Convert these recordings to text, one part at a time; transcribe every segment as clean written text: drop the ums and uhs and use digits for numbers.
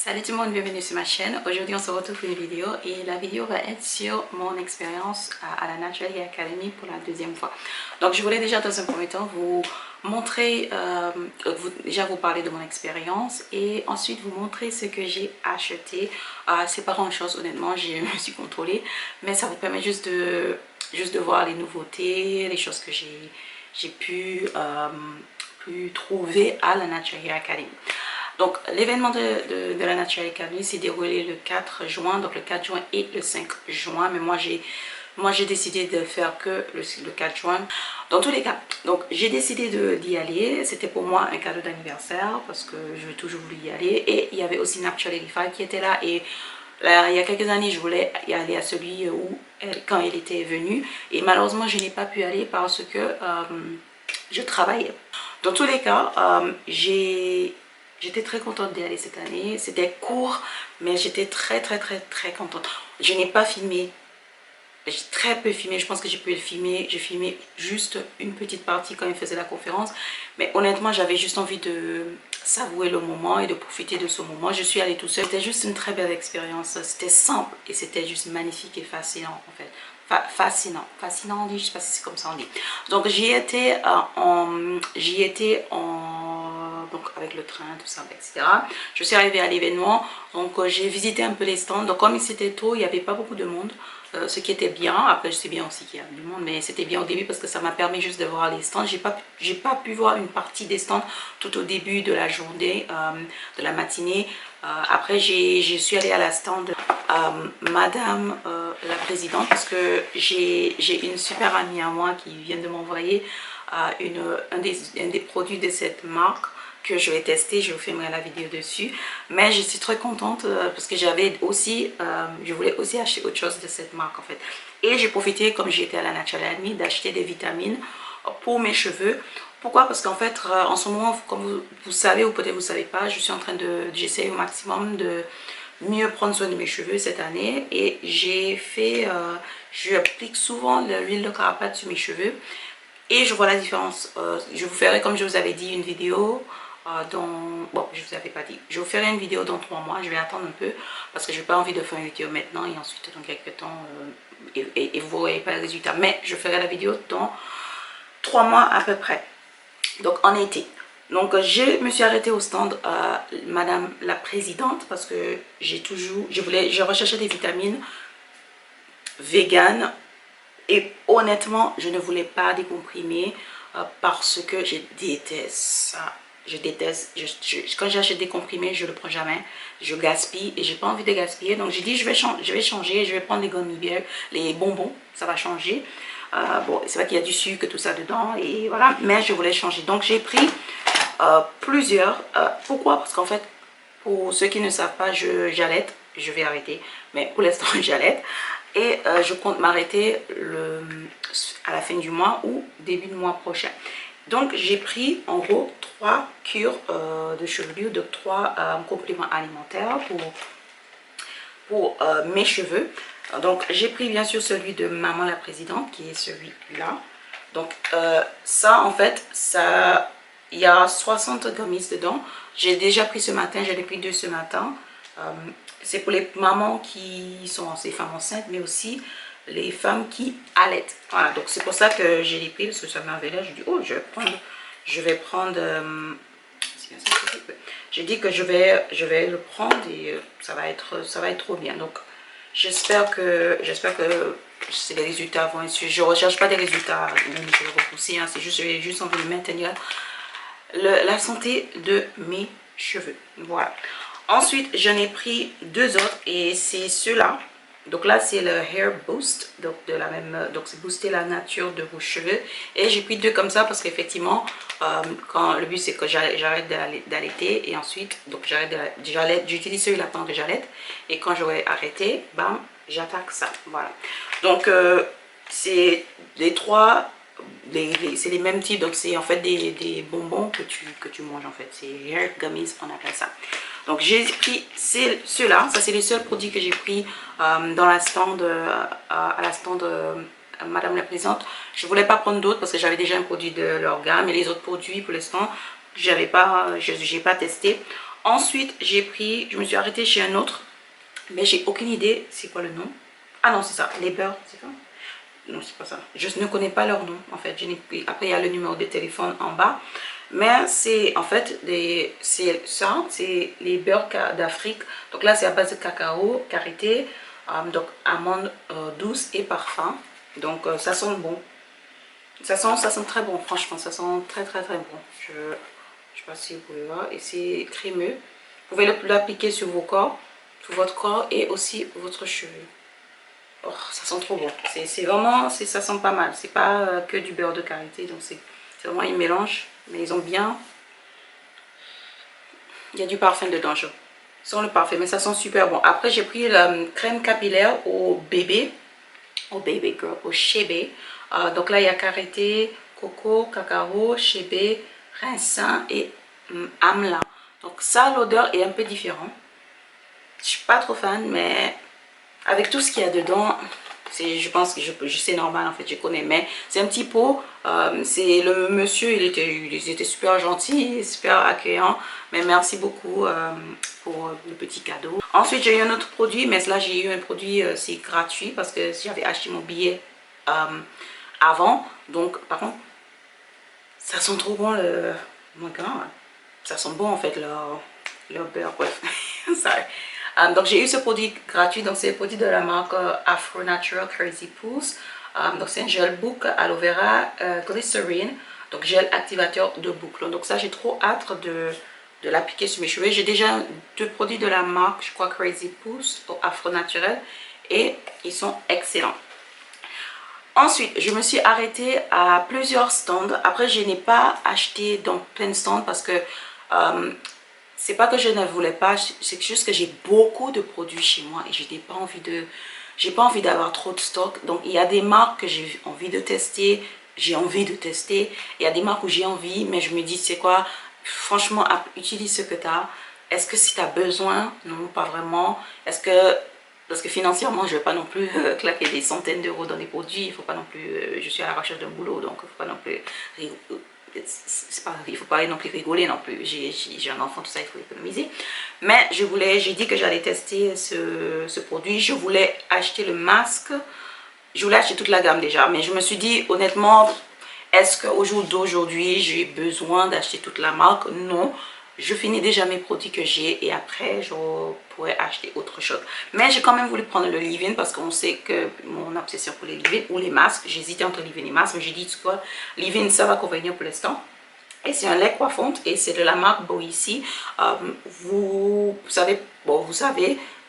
Salut tout le monde, bienvenue sur ma chaîne. Aujourd'hui on se retrouve pour une vidéo et la vidéo va être sur mon expérience à la Natural Hair Academy pour la deuxième fois. Donc je voulais déjà dans un premier temps vous montrer, déjà vous parler de mon expérience et ensuite vous montrer ce que j'ai acheté. C'est pas grand chose honnêtement, je me suis contrôlée, mais ça vous permet juste de voir les nouveautés, les choses que j'ai pu trouver à la Natural Hair Academy. Donc l'événement de la Natural Academy s'est déroulé le 4 juin, donc le 4 juin et le 5 juin, mais moi j'ai décidé de faire que le 4 juin. Dans tous les cas, donc j'ai décidé d'y aller, c'était pour moi un cadeau d'anniversaire parce que je veux toujours voulu y aller et il y avait aussi Natural 85 qui était là et là, il y a quelques années je voulais y aller à celui où quand elle était venue et malheureusement je n'ai pas pu aller parce que je travaillais. Dans tous les cas, j'étais très contente d'y aller cette année. C'était court, mais j'étais très contente. Je n'ai pas filmé. J'ai très peu filmé. Je pense que j'ai pu le filmer. J'ai filmé juste une petite partie quand il faisait la conférence. Mais honnêtement, j'avais juste envie de savourer le moment et de profiter de ce moment. Je suis allée tout seul. C'était juste une très belle expérience. C'était simple et c'était juste magnifique et fascinant en fait. Fascinant on dit, je sais pas si c'est comme ça on dit. Donc j'y étais donc avec le train, tout ça, etc. Je suis arrivée à l'événement, donc j'ai visité un peu les stands. Donc comme c'était tôt, il n'y avait pas beaucoup de monde, ce qui était bien. Après je sais bien aussi qu'il y a du monde, mais c'était bien au début parce que ça m'a permis juste de voir les stands. J'ai pas pu voir une partie des stands tout au début de la journée, de la matinée. Après je suis allée à la stand Madame la Présidente parce que j'ai une super amie à moi qui vient de m'envoyer un des produits de cette marque que je vais tester. Je vous filmerai la vidéo dessus, mais je suis très contente parce que j'avais aussi je voulais aussi acheter autre chose de cette marque en fait, et j'ai profité comme j'étais à la Natural Academy d'acheter des vitamines pour mes cheveux. Pourquoi? Parce qu'en fait en ce moment, comme vous savez ou peut-être vous savez pas, je suis en train j'essaie au maximum de mieux prendre soin de mes cheveux cette année et j'applique souvent l'huile de carapate sur mes cheveux et je vois la différence. Je vous ferai, comme je vous avais dit, une vidéo bon, je vous avais pas dit, je vous ferai une vidéo dans 3 mois. Je vais attendre un peu parce que je n'ai pas envie de faire une vidéo maintenant et ensuite dans quelques temps et vous ne voyez pas le résultat, mais je ferai la vidéo dans 3 mois à peu près, donc en été. Donc je me suis arrêtée au stand Madame la Présidente parce que je recherchais des vitamines véganes et honnêtement je ne voulais pas des comprimés parce que je déteste ça. Je déteste, quand j'achète des comprimés, je ne le prends jamais, je gaspille et j'ai pas envie de gaspiller. Donc j'ai dit je vais changer, je vais prendre les gummy bears, les bonbons, ça va changer. Bon, c'est vrai qu'il y a du sucre, tout ça dedans et voilà, mais je voulais changer. Donc j'ai pris plusieurs. Pourquoi? Parce qu'en fait, pour ceux qui ne savent pas, j'allaite, je vais arrêter, mais pour l'instant j'allaite et je compte m'arrêter à la fin du mois ou début du mois prochain. Donc j'ai pris en gros 3 cures de chevelure, de 3 compléments alimentaires pour mes cheveux. Donc j'ai pris bien sûr celui de Maman la Présidente qui est celui-là. Donc ça en fait, il y a 60 gummies dedans. J'ai déjà pris ce matin, j'en ai pris 2 ce matin. C'est pour les mamans qui sont ces femmes enceintes, mais aussi les femmes qui allaitent. Voilà, donc c'est pour ça que j'ai les pris parce que ça m'avait l'air. Je dis oh je vais prendre j'ai dit que je vais le prendre et ça va être trop bien. Donc j'espère que les résultats vont être. Je recherche pas des résultats, je vais repousser, hein, c'est juste, j'ai juste envie de maintenir la santé de mes cheveux. Voilà. Ensuite j'en ai pris 2 autres et c'est ceux-là. Donc là c'est le Hair Boost, donc donc c'est booster la nature de vos cheveux. Et j'ai pris 2 comme ça parce qu'effectivement le but c'est que j'arrête d'allaiter et ensuite donc j'utilise celui-là pendant que j'allaite et quand j'aurai arrêté, bam, j'attaque ça. Voilà. Donc c'est les 3, c'est les mêmes types, donc c'est en fait des bonbons que tu manges en fait. C'est Hair Gummies, on appelle ça. Donc j'ai pris ceux-là, ça c'est les seuls produits que j'ai pris dans la stand, à la stand Madame la Présidente. Je voulais pas prendre d'autres parce que j'avais déjà un produit de leur gamme et les autres produits pour l'instant j'ai pas testé. Ensuite, je me suis arrêtée chez un autre, mais j'ai aucune idée c'est quoi le nom. Ah non, c'est ça, les beurres, c'est ça? Non, c'est pas ça. Je ne connais pas leur nom, en fait. Après, il y a le numéro de téléphone en bas. Mais c'est en fait, c'est les beurres d'Afrique. Donc là, c'est à base de cacao, karité, donc amandes douces et parfum. Donc ça sent bon. Ça sent très bon, franchement. Ça sent très très très bon. Je sais pas si vous pouvez voir. Et c'est crémeux. Vous pouvez l'appliquer sur vos corps, sur votre corps et aussi votre cheveux. Oh, ça sent trop bon. C'est vraiment, ça sent pas mal. C'est pas que du beurre de karité. Donc c'est vraiment un mélange. Mais ils ont bien... Il y a du parfum dedans, sans le parfum, mais ça sent super bon. Après, j'ai pris la crème capillaire au bébé girl, au chébé. Donc là, il y a karité, coco, cacao, chébé, raisin et amla. Donc ça, l'odeur est un peu différente. Je suis pas trop fan, mais avec tout ce qu'il y a dedans, je pense que c'est normal en fait, je connais. Mais c'est un petit pot, c'est le monsieur, il était super gentil, super accueillant. Mais merci beaucoup pour le petit cadeau. Ensuite, j'ai eu un autre produit, mais là j'ai eu un produit, c'est gratuit parce que j'avais acheté mon billet avant. Donc, par contre, ça sent trop bon ça sent bon en fait leur beurre, bref. Donc j'ai eu ce produit gratuit, donc c'est le produit de la marque Afro Natural Crazy Pools. Donc c'est un gel boucle aloe vera glycerine, donc gel activateur de boucle. Donc ça, j'ai trop hâte de l'appliquer sur mes cheveux. J'ai déjà 2 produits de la marque, je crois, Crazy Pools au Afro Natural, et ils sont excellents. Ensuite, je me suis arrêtée à plusieurs stands. Après, je n'ai pas acheté dans plein de stands parce que c'est pas que je ne voulais pas, c'est juste que j'ai beaucoup de produits chez moi et j'ai pas envie d'avoir trop de stock. Donc il y a des marques que j'ai envie de tester, Il y a des marques où j'ai envie, mais je me dis, c'est quoi, franchement, utilise ce que tu as. Est-ce que si tu as besoin? Non, pas vraiment. Parce que financièrement, je ne vais pas non plus claquer des centaines d'euros dans des produits. Il faut pas non plus, je suis à la recherche d'un boulot, donc il ne faut pas non plus, il faut pas non plus rigoler non plus. J'ai un enfant, tout ça, il faut économiser. Mais j'ai dit que j'allais tester ce produit. Je voulais acheter le masque. Je voulais acheter toute la gamme déjà, mais je me suis dit, honnêtement, est-ce qu'au jour d'aujourd'hui, j'ai besoin d'acheter toute la marque? Non. Je finis déjà mes produits que j'ai et après je pourrais acheter autre chose. Mais j'ai quand même voulu prendre le leave-in parce qu'on sait que mon obsession pour les leave-in ou les masques, j'hésitais entre leave-in et masque, mais j'ai dit quoi, leave-in ça va convenir pour l'instant. Et c'est un lait coiffante et c'est de la marque Boissy. Vous savez,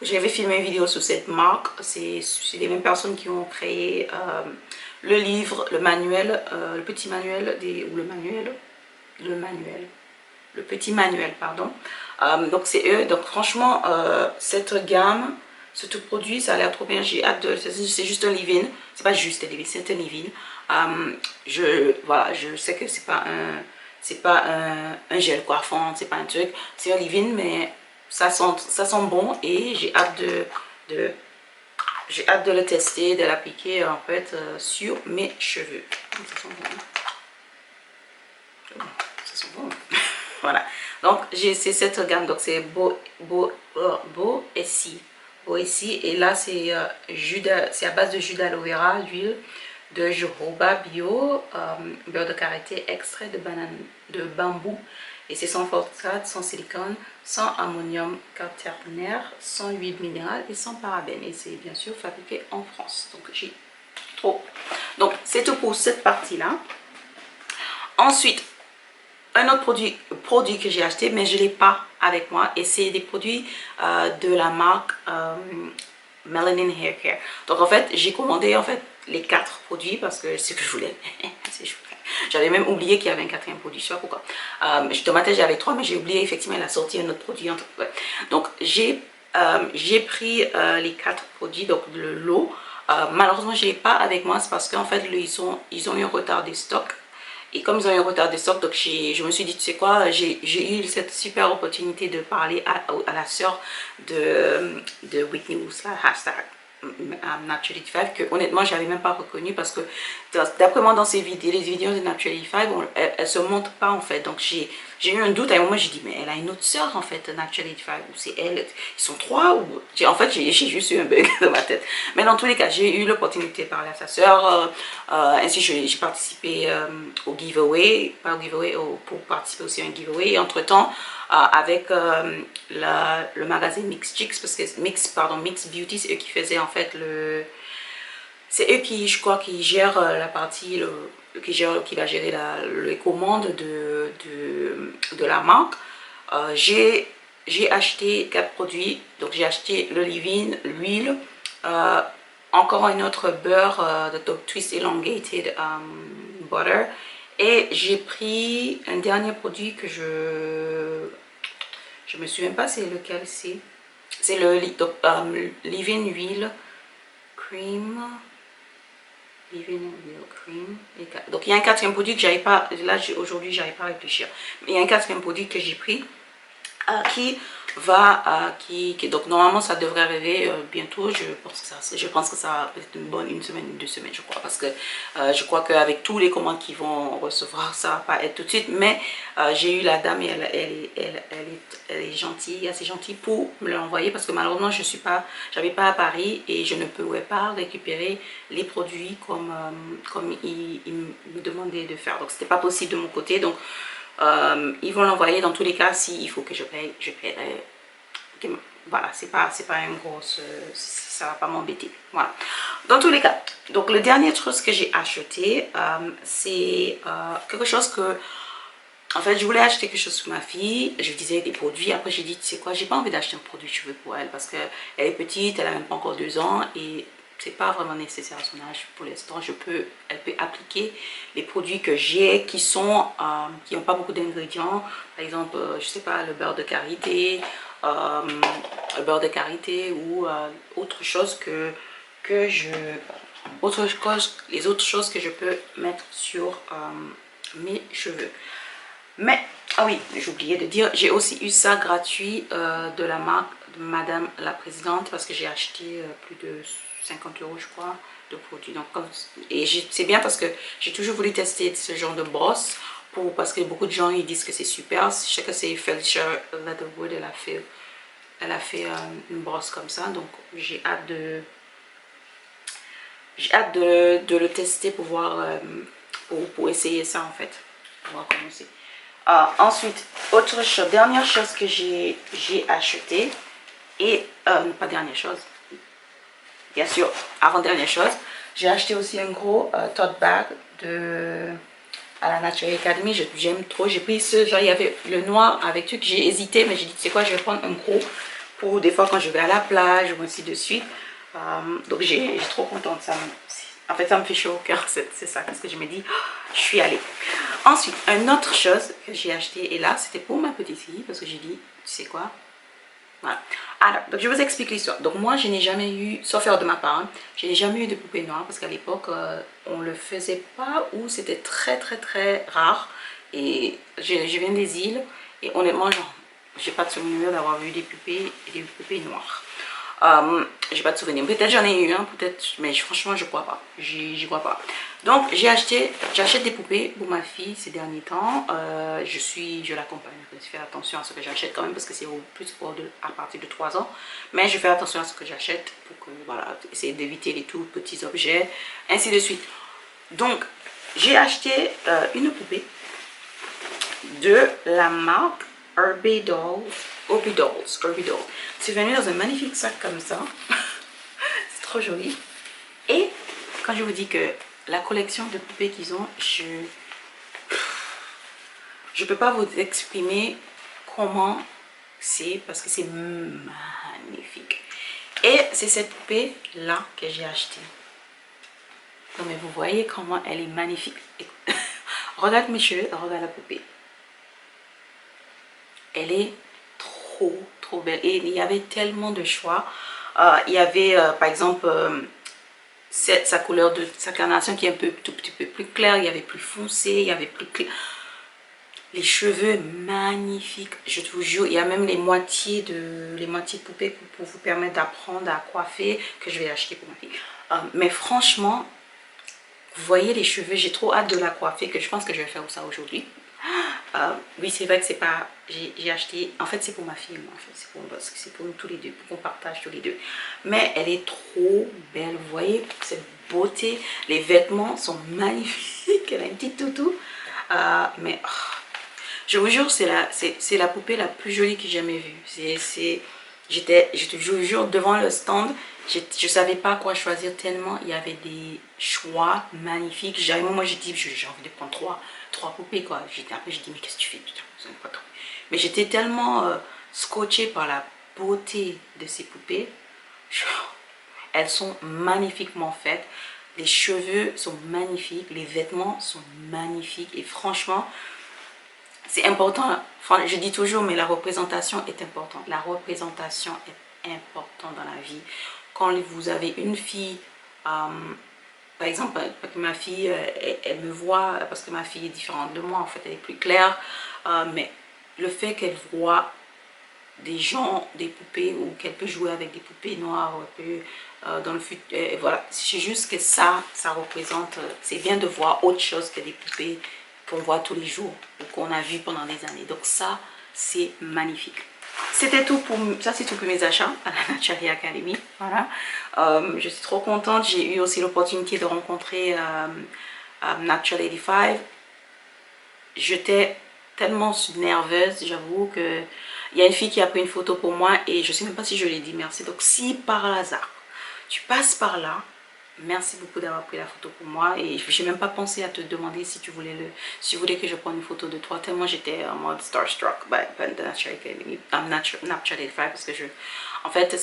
j'avais filmé une vidéo sur cette marque. C'est les mêmes personnes qui ont créé le livre, le manuel, le petit manuel, le petit manuel, pardon. Donc c'est eux. Donc franchement, cette gamme, ce tout produit, ça a l'air trop bien. J'ai hâte de... C'est juste un leave-in. C'est pas juste un leave-in, c'est un leave-in. Voilà, je sais que c'est pas un gel coiffant, c'est pas un truc. C'est un leave-in, mais ça sent bon et j'ai hâte de le tester, de l'appliquer en fait sur mes cheveux. Ça sent bon. Ça sent bon. Voilà, donc c'est cette gamme, donc c'est Boissy et là c'est à base de jus d'aloe vera, d'huile de jojoba bio, beurre de karité, extrait de banane de bambou et c'est sans phosphate, sans silicone, sans ammonium quaternaire, sans huile minérale et sans parabènes et c'est bien sûr fabriqué en France. Donc j'ai trop. Donc c'est tout pour cette partie là. Ensuite, un autre produit que j'ai acheté, mais je ne l'ai pas avec moi. Et c'est des produits de la marque Melanin Hair Care. Donc en fait, j'ai commandé en fait les 4 produits parce que c'est ce que je voulais. J'avais même oublié qu'il y avait un 4e produit, je sais pas pourquoi. Je te matais, j'avais 3, mais j'ai oublié effectivement, elle a sorti un autre produit. Donc j'ai pris les 4 produits, donc le lot. Malheureusement, je ne l'ai pas avec moi, c'est parce qu'en fait, ils ont eu un retard des stocks. Et comme ils ont eu un retard de stock, donc je me suis dit, tu sais quoi, j'ai eu cette super opportunité de parler à la sœur de Whitney Houston, hashtag Naturally 5, que honnêtement, je n'avais même pas reconnu parce que d'après moi, dans ces vidéos, les vidéos de Naturally 5, elles ne se montrent pas en fait. Donc j'ai j'ai eu un doute à un moment, j'ai dit, mais elle a une autre sœur en fait, Naturally 85, ou c'est elle, ils sont trois, ou... En fait, j'ai juste eu un bug dans ma tête. Mais dans tous les cas, j'ai eu l'opportunité de parler à sa sœur, ainsi j'ai participé au giveaway, pas au giveaway, pour participer aussi à un giveaway, et entre-temps, avec le magazine Mix Chicks, parce que Mix Beauty, c'est eux qui faisaient en fait le... C'est eux qui, je crois, qui gèrent la partie, qui va gérer les commandes de la marque. J'ai acheté 4 produits. Donc j'ai acheté le leave-in, l'huile, encore un autre beurre de Dog Twist Elongated Butter. Et j'ai pris un dernier produit que je me souviens pas c'est lequel c'est. C'est le leave-in huile cream. Cream. Donc il y a un quatrième produit que j'avais pas, là aujourd'hui j'avais pas à réfléchir, mais il y a un quatrième produit que j'ai pris qui va, donc normalement ça devrait arriver bientôt. Je pense que ça va peut-être une bonne une semaine, 2 semaines je crois, parce que je crois qu'avec tous les commandes qui vont recevoir, ça va pas être tout de suite, mais j'ai eu la dame et elle est gentille, assez gentille pour me l'envoyer, parce que malheureusement j'avais pas à Paris et je ne pouvais pas récupérer les produits comme il me demandait de faire, donc c'était pas possible de mon côté. Donc ils vont l'envoyer. Dans tous les cas, s'il faut que je paye, je paierai. Voilà, c'est pas une grosse, ça va pas m'embêter. Voilà, dans tous les cas. Donc le dernier chose que j'ai acheté, c'est quelque chose que, en fait, je voulais acheter quelque chose pour ma fille. Je disais des produits. Après j'ai dit, tu sais quoi, j'ai pas envie d'acheter un produit de cheveux pour elle, parce que elle est petite, elle a même pas encore 2 ans, et c'est pas vraiment nécessaire à son âge pour l'instant. Elle peut appliquer les produits que j'ai qui sont qui n'ont pas beaucoup d'ingrédients. Par exemple, je sais pas, le beurre de karité, ou autre chose les autres choses que je peux mettre sur mes cheveux. Mais ah oui, j'ai oublié de dire, j'ai aussi eu ça gratuit de la marque de Madame la Présidente, parce que j'ai acheté plus de 50 € je crois de produits. Donc, et c'est bien parce que j'ai toujours voulu tester ce genre de brosse, parce que beaucoup de gens ils disent que c'est super. Je sais que c'est Felicia Leatherwood, elle a fait une brosse comme ça, donc j'ai hâte de le tester pour voir, pour essayer ça en fait, pour voir comment c'est. Ensuite, dernière chose que j'ai acheté, et pas dernière chose, bien sûr, avant-dernière chose, j'ai acheté aussi un gros tote bag à la Nature Academy. J'aime trop, j'ai pris ce genre, il y avait le noir avec truc, j'ai hésité, mais j'ai dit, tu sais quoi, je vais prendre un gros pour des fois quand je vais à la plage ou ainsi de suite. Donc j'ai trop contente, en fait ça me fait chaud au cœur, c'est ça, parce que je me dis, oh, je suis allée. Ensuite, une autre chose que j'ai acheté, et là c'était pour ma petite fille, parce que j'ai dit, tu sais quoi, voilà. Alors, donc je vous explique l'histoire. Donc moi je n'ai jamais eu, sauf faire de ma part, hein, je n'ai jamais eu de poupée noire, parce qu'à l'époque on le faisait pas, ou c'était très très très rare. Et je viens des îles, et honnêtement genre, j'ai pas de souvenir d'avoir vu des poupées noires. J'ai pas de souvenir, peut-être j'en ai eu un, peut-être, mais franchement je crois pas, j'y crois pas. Donc j'achète des poupées pour ma fille ces derniers temps. Je l'accompagne, je fais attention à ce que j'achète quand même, parce que c'est plus à partir de 3 ans, mais je fais attention à ce que j'achète pour que, voilà, essayer d'éviter les tout petits objets, ainsi de suite. Donc j'ai acheté une poupée de la marque Herbie Dolls. C'est venu dans un magnifique sac comme ça. C'est trop joli. Et quand je vous dis que la collection de poupées qu'ils ont, je peux pas vous exprimer comment c'est, parce que c'est magnifique. Et c'est cette poupée là que j'ai achetée. Donc vous voyez comment elle est magnifique. Regarde mes cheveux, regarde la poupée. Elle est trop belle, et il y avait tellement de choix. Il y avait par exemple sa couleur de sa carnation qui est tout petit peu plus claire, il y avait plus foncé, il y avait plus clair. Les cheveux magnifiques, je vous jure. Il y a même les moitiés de poupées pour vous permettre d'apprendre à coiffer, que je vais acheter pour ma fille. Mais franchement, vous voyez les cheveux, j'ai trop hâte de la coiffer, que je pense que je vais faire ça aujourd'hui. Oui, c'est vrai que c'est pas... J'ai acheté... En fait, c'est pour ma fille, en fait. C'est pour nous tous les deux, pour qu'on partage tous les deux. Mais elle est trop belle. Vous voyez, cette beauté. Les vêtements sont magnifiques. Elle a une petite toutou. Mais... oh, je vous jure, c'est la poupée la plus jolie que j'ai jamais vue. Je vous jure, devant le stand, je ne savais pas quoi choisir tellement il y avait des choix magnifiques. Moi, j'ai dit, j'ai envie de prendre trois poupées, quoi. Après, j'ai dit, mais qu'est-ce que tu fais? Pas trop. Mais j'étais tellement scotchée par la beauté de ces poupées. Elles sont magnifiquement faites. Les cheveux sont magnifiques. Les vêtements sont magnifiques. Et franchement, c'est important, enfin, je dis toujours, mais la représentation est importante. La représentation est importante dans la vie. Quand vous avez une fille, par exemple, ma fille, elle me voit, parce que ma fille est différente de moi, en fait, elle est plus claire, mais le fait qu'elle voit des gens, des poupées, ou qu'elle peut jouer avec des poupées noires, dans le futur, voilà, c'est juste que ça représente, c'est bien de voir autre chose que des poupées qu'on voit tous les jours ou qu'on a vu pendant des années. Donc ça, c'est magnifique. C'était tout pour ça, c'est tout pour mes achats à la Naturally Academy. Voilà. Je suis trop contente. J'ai eu aussi l'opportunité de rencontrer Natural 85. J'étais tellement nerveuse, j'avoue que il y a une fille qui a pris une photo pour moi et je sais même pas si je lui ai dit merci. Donc si par hasard tu passes par là, merci beaucoup d'avoir pris la photo pour moi et je n'ai même pas pensé à te demander si tu voulais que je prenne une photo de toi, tellement j'étais en mode starstruck by the Natural Academy, Natural 85, parce que en fait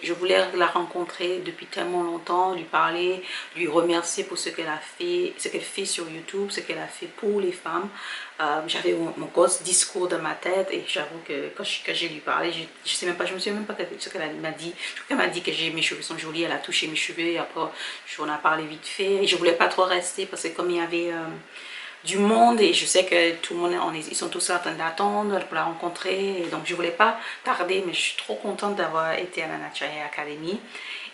je voulais la rencontrer depuis tellement longtemps, lui parler, lui remercier pour ce qu'elle a fait, ce qu'elle fait sur YouTube, ce qu'elle a fait pour les femmes. J'avais mon grosse discours dans ma tête et j'avoue que quand j'ai lui parlé, je sais même pas, je me souviens même pas ce qu'elle m'a dit. Elle m'a dit que mes cheveux sont jolis, elle a touché mes cheveux et après on a parlé vite fait et je voulais pas trop rester parce que comme il y avait du monde et je sais que tout le monde, ils sont tous en train d'attendre pour la rencontrer et donc je voulais pas tarder, mais je suis trop contente d'avoir été à la Naturally Academy.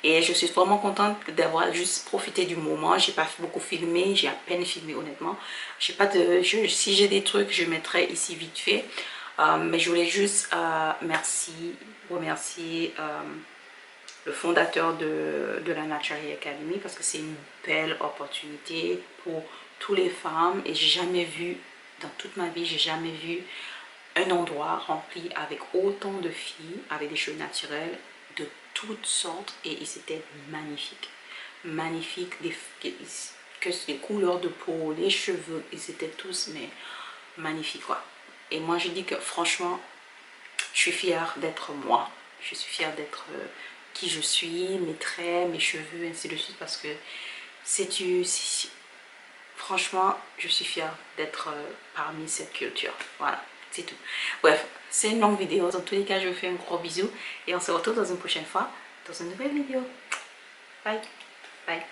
Et je suis vraiment contente d'avoir juste profité du moment. J'ai pas beaucoup filmé, j'ai à peine filmé honnêtement. J'ai pas de, si j'ai des trucs, je mettrai ici vite fait. Mais je voulais juste remercier le fondateur de la Naturally Academy parce que c'est une belle opportunité pour toutes les femmes. Et j'ai jamais vu, dans toute ma vie, j'ai jamais vu un endroit rempli avec autant de filles avec des cheveux naturels de toutes sortes et c'était magnifique. Magnifique, que les couleurs de peau, les cheveux, ils étaient tous mais magnifiques quoi. Et moi je dis que franchement, je suis fière d'être moi. Je suis fière d'être qui je suis, mes traits, mes cheveux, ainsi de suite parce que franchement, je suis fière d'être parmi cette culture. Voilà, c'est tout. Bref, c'est une longue vidéo. Dans tous les cas, je vous fais un gros bisou et on se retrouve dans une prochaine fois, dans une nouvelle vidéo. Bye. Bye.